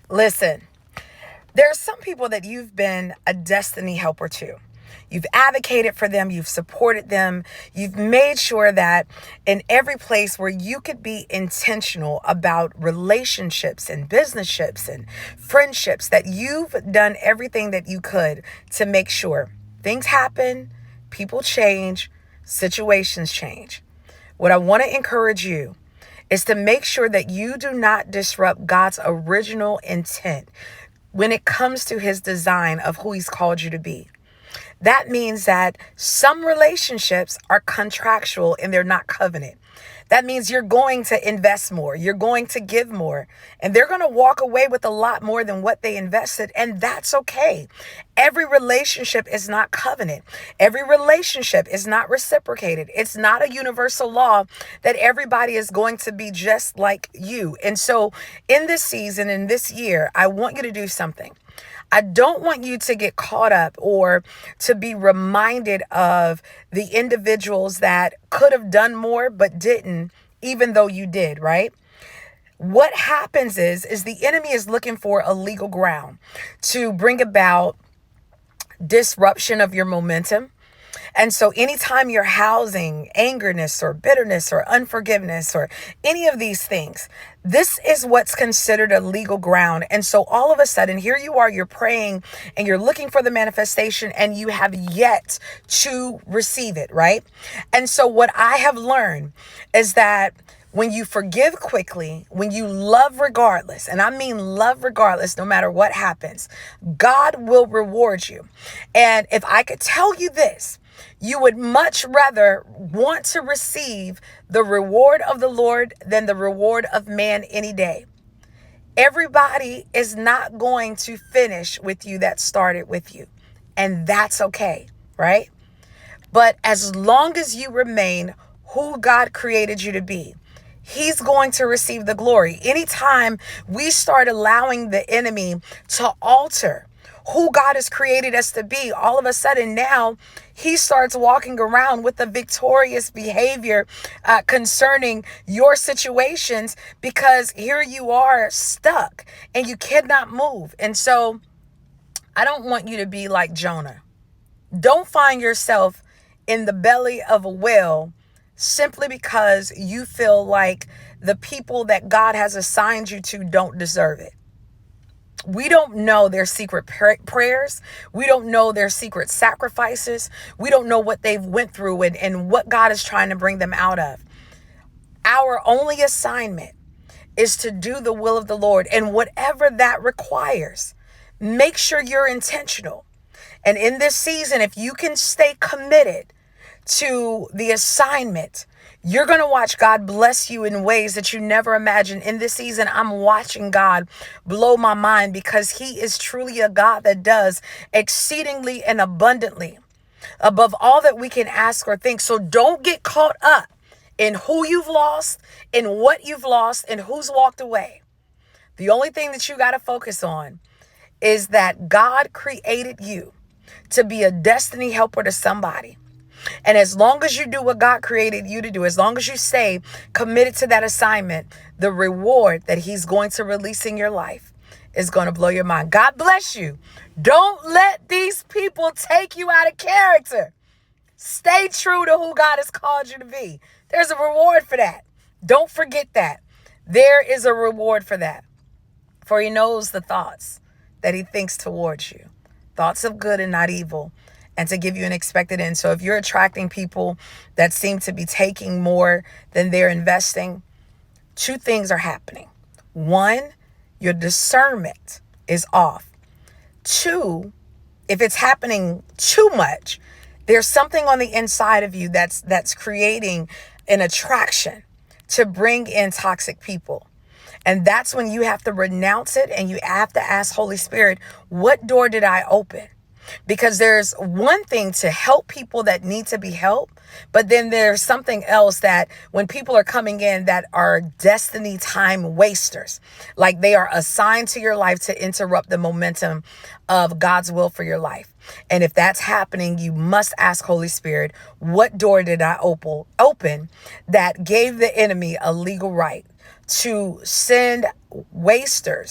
Listen, there are some people that you've been a destiny helper to. You've advocated for them, you've supported them, you've made sure that in every place where you could be intentional about relationships and businesships and friendships, that you've done everything that you could to make sure things happen, people change, situations change. What I want to encourage you is to make sure that you do not disrupt God's original intent when it comes to his design of who he's called you to be. That means that some relationships are contractual and they're not covenant. That means you're going to invest more, you're going to give more, and they're going to walk away with a lot more than what they invested, and that's okay. Every relationship is not covenant. Every relationship is not reciprocated. It's not a universal law that everybody is going to be just like you. And so in this season, in this year, I want you to do something. I don't want you to get caught up or to be reminded of the individuals that could have done more but didn't, even though you did, right? What happens is the enemy is looking for a legal ground to bring about disruption of your momentum. And so anytime you're housing angerness or bitterness or unforgiveness or any of these things, this is what's considered a legal ground. And so all of a sudden, here you are, you're praying and you're looking for the manifestation and you have yet to receive it, right? And so what I have learned is that when you forgive quickly, when you love regardless, and I mean love regardless, no matter what happens, God will reward you. And if I could tell you this, you would much rather want to receive the reward of the Lord than the reward of man any day. Everybody is not going to finish with you that started with you, and that's okay, right? But as long as you remain who God created you to be, he's going to receive the glory. Anytime we start allowing the enemy to alter who God has created us to be, all of a sudden now he starts walking around with a victorious behavior concerning your situations, because here you are stuck and you cannot move. And so I don't want you to be like Jonah. Don't find yourself in the belly of a whale simply because you feel like the people that God has assigned you to don't deserve it. We don't know their secret prayers. We don't know their secret sacrifices. We don't know what they've went through and what God is trying to bring them out of. Our only assignment is to do the will of the Lord, and whatever that requires, make sure you're intentional. And in this season, if you can stay committed to the assignment, you're going to watch God bless you in ways that you never imagined. In this season, I'm watching God blow my mind, because he is truly a God that does exceedingly and abundantly above all that we can ask or think. So don't get caught up in who you've lost, in what you've lost, and who's walked away. The only thing that you got to focus on is that God created you to be a destiny helper to somebody. And as long as you do what God created you to do, as long as you stay committed to that assignment, the reward that he's going to release in your life is going to blow your mind. God bless you. Don't let these people take you out of character. Stay true to who God has called you to be. There's a reward for that. Don't forget that. There is a reward for that. For he knows the thoughts that he thinks towards you, thoughts of good and not evil, and to give you an expected end. So if you're attracting people that seem to be taking more than they're investing, two things are happening. One, your discernment is off. Two, if it's happening too much, there's something on the inside of you that's creating an attraction to bring in toxic people. And that's when you have to renounce it, and you have to ask Holy Spirit, what door did I open? Because there's one thing to help people that need to be helped, but then there's something else that when people are coming in that are destiny time wasters, like they are assigned to your life to interrupt the momentum of God's will for your life. And if that's happening, you must ask Holy Spirit, what door did I open that gave the enemy a legal right to send wasters